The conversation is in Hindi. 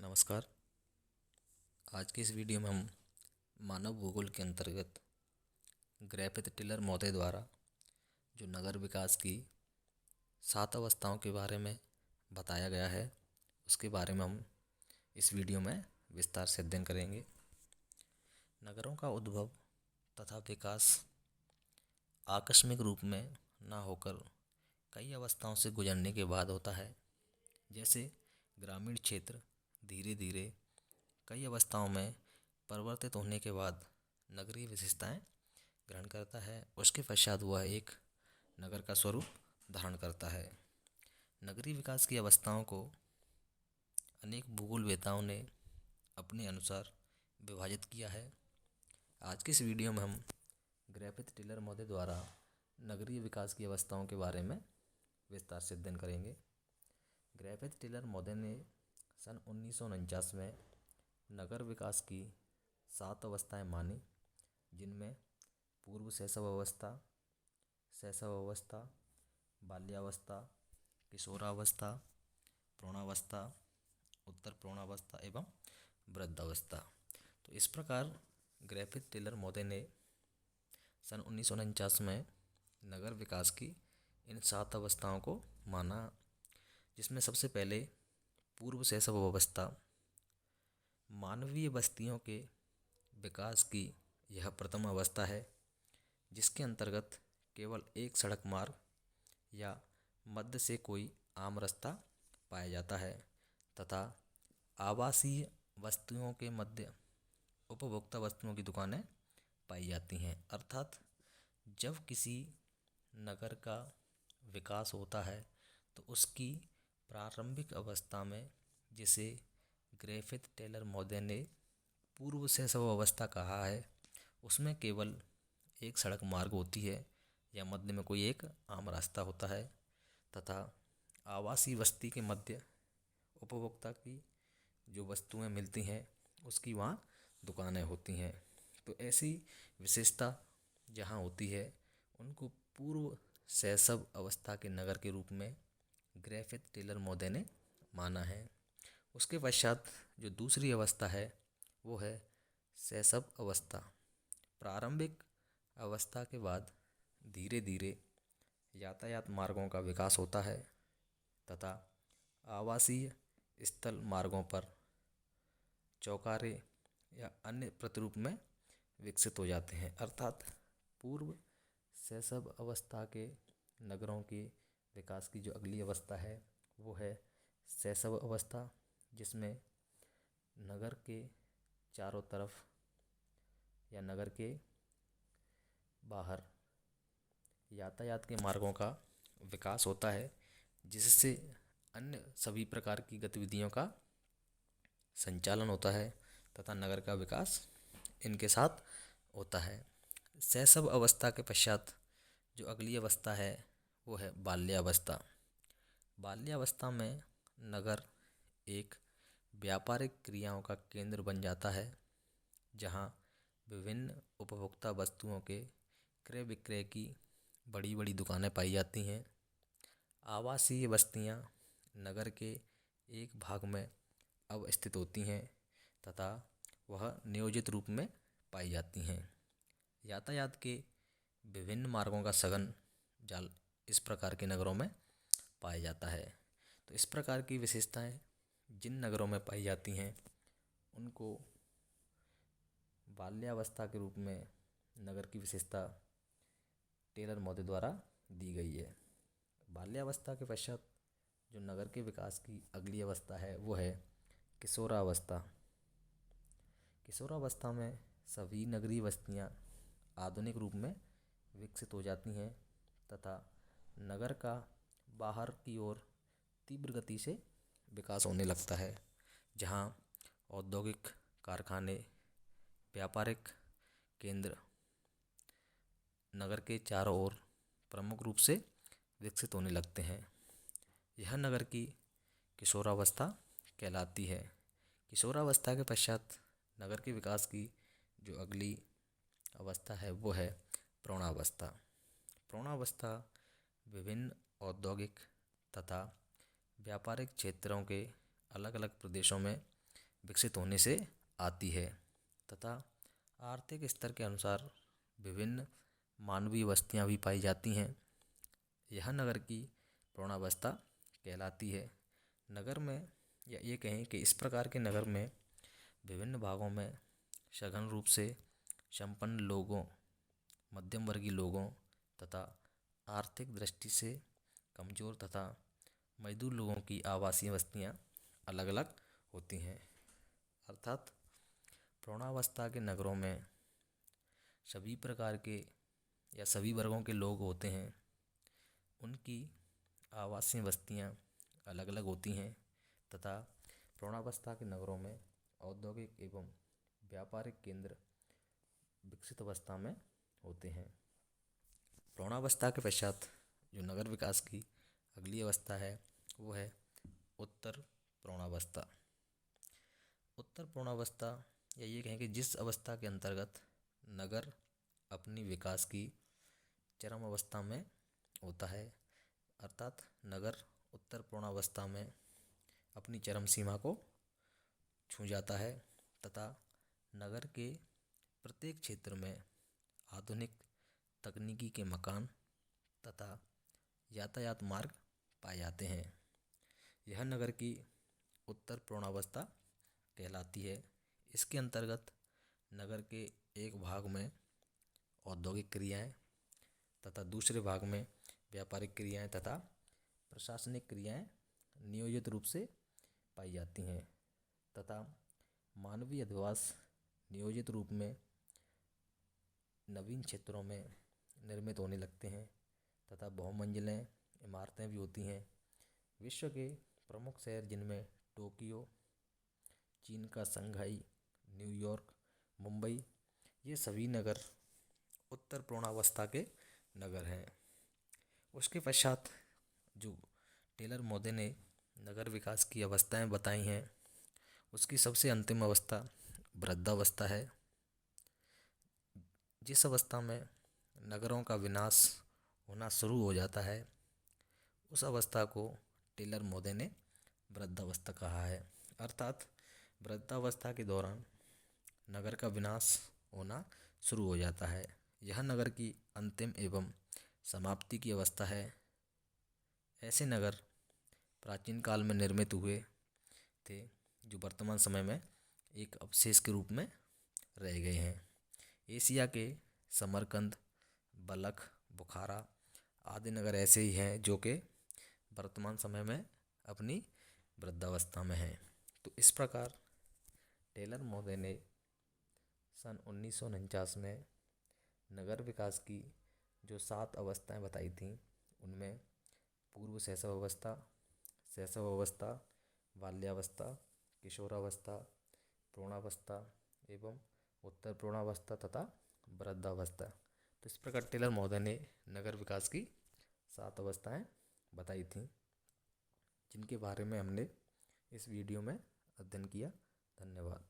नमस्कार। आज की इस वीडियो में हम मानव भूगोल के अंतर्गत ग्रिफिथ टिलर महोदय द्वारा जो नगर विकास की 7 अवस्थाओं के बारे में बताया गया है उसके बारे में हम इस वीडियो में विस्तार से अध्ययन करेंगे। नगरों का उद्भव तथा विकास आकस्मिक रूप में न होकर कई अवस्थाओं से गुजरने के बाद होता है। जैसे ग्रामीण क्षेत्र धीरे धीरे कई अवस्थाओं में परिवर्तित होने के बाद नगरीय विशेषताएं ग्रहण करता है। उसके पश्चात वह एक नगर का स्वरूप धारण करता है। नगरीय विकास की अवस्थाओं को अनेक भूगोलवेताओं ने अपने अनुसार विभाजित किया है। आज की इस वीडियो में हम ग्रिफिथ टिलर महोदय द्वारा नगरीय विकास की अवस्थाओं के बारे में विस्तार से अध्ययन करेंगे। ग्रिफिथ टिलर महोदय ने सन 1949 में नगर विकास की 7 अवस्थाएं मानी, जिनमें पूर्व शैशव अवस्था, शैशव अवस्था, बाल्यावस्था, किशोरावस्था, प्रौढ़ावस्था, उत्तर प्रौढ़ावस्था एवं वृद्धावस्था। तो इस प्रकार ग्रिफिथ टिलर महोदय ने सन 1949 में नगर विकास की इन 7 अवस्थाओं को माना, जिसमें सबसे पहले पूर्व शैशव अवस्था मानवीय बस्तियों के विकास की यह प्रथम अवस्था है, जिसके अंतर्गत केवल एक सड़क मार्ग या मध्य से कोई आम रास्ता पाया जाता है तथा आवासीय वस्तुओं के मध्य उपभोक्ता वस्तुओं की दुकानें पाई जाती हैं। अर्थात जब किसी नगर का विकास होता है तो उसकी प्रारंभिक अवस्था में, जिसे ग्रिफिथ टिलर महोदय ने पूर्व शैशव अवस्था कहा है, उसमें केवल एक सड़क मार्ग होती है या मध्य में कोई एक आम रास्ता होता है तथा आवासीय बस्ती के मध्य उपभोक्ता की जो वस्तुएं मिलती हैं उसकी वहाँ दुकानें होती हैं। तो ऐसी विशेषता जहाँ होती है उनको पूर्व शैशव अवस्था के नगर के रूप में ग्रिफिथ टिलर महोदय ने माना है। उसके पश्चात जो दूसरी अवस्था है वो है शैशव अवस्था। प्रारंभिक अवस्था के बाद धीरे धीरे यातायात मार्गों का विकास होता है तथा आवासीय स्थल मार्गों पर चौकारे या अन्य प्रतिरूप में विकसित हो जाते हैं। अर्थात पूर्व शैशव अवस्था के नगरों के विकास की जो अगली अवस्था है वो है शैशव अवस्था, जिसमें नगर के चारों तरफ या नगर के बाहर यातायात के मार्गों का विकास होता है, जिससे अन्य सभी प्रकार की गतिविधियों का संचालन होता है तथा नगर का विकास इनके साथ होता है। शैशव अवस्था के पश्चात जो अगली अवस्था है वो है बाल्यावस्था। बाल्यावस्था में नगर एक व्यापारिक क्रियाओं का केंद्र बन जाता है, जहाँ विभिन्न उपभोक्ता वस्तुओं के क्रय विक्रय की बड़ी बड़ी दुकानें पाई जाती हैं। आवासीय बस्तियाँ नगर के एक भाग में अवस्थित होती हैं तथा वह नियोजित रूप में पाई जाती हैं। यातायात के विभिन्न मार्गों का सघन जाल इस प्रकार के नगरों में पाया जाता है। तो इस प्रकार की विशेषताएं जिन नगरों में पाई जाती हैं उनको बाल्यावस्था के रूप में नगर की विशेषता टेलर महोदय द्वारा दी गई है। बाल्यावस्था के पश्चात जो नगर के विकास की अगली अवस्था है वो है किशोरावस्था। किशोरावस्था में सभी नगरीय बस्तियाँ आधुनिक रूप में विकसित हो जाती हैं तथा नगर का बाहर की ओर तीव्र गति से विकास होने लगता है, जहाँ औद्योगिक कारखाने, व्यापारिक केंद्र नगर के चारों ओर प्रमुख रूप से विकसित होने लगते हैं। यह नगर की किशोरावस्था कहलाती है। किशोरावस्था के पश्चात नगर के विकास की जो अगली अवस्था है वो है प्रौढ़ावस्था। प्रौढ़ावस्था विभिन्न औद्योगिक तथा व्यापारिक क्षेत्रों के अलग अलग प्रदेशों में विकसित होने से आती है तथा आर्थिक स्तर के अनुसार विभिन्न मानवीय बस्तियाँ भी पाई जाती हैं। यह नगर की प्रौढ़ावस्था कहलाती है। नगर में या ये कहें कि इस प्रकार के नगर में विभिन्न भागों में सघन रूप से संपन्न लोगों, मध्यम वर्गीय लोगों तथा आर्थिक दृष्टि से कमजोर तथा मजदूर लोगों की आवासीय बस्तियाँ अलग अलग होती हैं। अर्थात प्रौढ़ावस्था के नगरों में सभी प्रकार के या सभी वर्गों के लोग होते हैं। उनकी आवासीय बस्तियाँ अलग अलग होती हैं तथा प्रौढ़ावस्था के नगरों में औद्योगिक एवं व्यापारिक केंद्र विकसित अवस्था में होते हैं। प्रौढ़ावस्था के पश्चात जो नगर विकास की अगली अवस्था है वो है उत्तर प्रौढ़ावस्था। उत्तर प्रौढ़ावस्था या ये कहें कि जिस अवस्था के अंतर्गत नगर अपनी विकास की चरम अवस्था में होता है, अर्थात नगर उत्तर प्रौढ़ावस्था में अपनी चरम सीमा को छू जाता है तथा नगर के प्रत्येक क्षेत्र में आधुनिक तकनीकी के मकान तथा यातायात मार्ग पाए जाते हैं। यह नगर की उत्तर प्रौढ़ावस्था कहलाती है। इसके अंतर्गत नगर के एक भाग में औद्योगिक क्रियाएं तथा दूसरे भाग में व्यापारिक क्रियाएं तथा प्रशासनिक क्रियाएं नियोजित रूप से पाई जाती हैं तथा मानवीय अधिवास नियोजित रूप में नवीन क्षेत्रों में निर्मित होने लगते हैं तथा बहुमंजिलें इमारतें भी होती हैं। विश्व के प्रमुख शहर जिनमें टोक्यो, चीन का शंघाई, न्यूयॉर्क, मुंबई, ये सभी नगर उत्तर प्रौढ़ावस्था के नगर हैं। उसके पश्चात जो टेलर महोदय ने नगर विकास की अवस्थाएं बताई हैं, उसकी सबसे अंतिम अवस्था वृद्धावस्था है। जिस अवस्था में नगरों का विनाश होना शुरू हो जाता है, उस अवस्था को टेलर महोदय ने वृद्धावस्था कहा है। अर्थात वृद्धावस्था के दौरान नगर का विनाश होना शुरू हो जाता है। यह नगर की अंतिम एवं समाप्ति की अवस्था है। ऐसे नगर प्राचीन काल में निर्मित हुए थे जो वर्तमान समय में एक अवशेष के रूप में रह गए हैं। एशिया के समरकंद, बलख, बुखारा आदि नगर ऐसे ही हैं जो कि वर्तमान समय में अपनी वृद्धावस्था में हैं। तो इस प्रकार टेलर महोदय ने सन 1949 में नगर विकास की जो 7 अवस्थाएं बताई थीं, उनमें पूर्व शैशव अवस्था, शैशव अवस्था, बाल्यावस्था, किशोरावस्था, प्रौढ़ावस्था एवं उत्तर प्रौढ़ावस्था तथा वृद्धावस्था। तो इस प्रकार टेलर महोदय ने नगर विकास की 7 अवस्थाएं बताई थीं, जिनके बारे में हमने इस वीडियो में अध्ययन किया। धन्यवाद।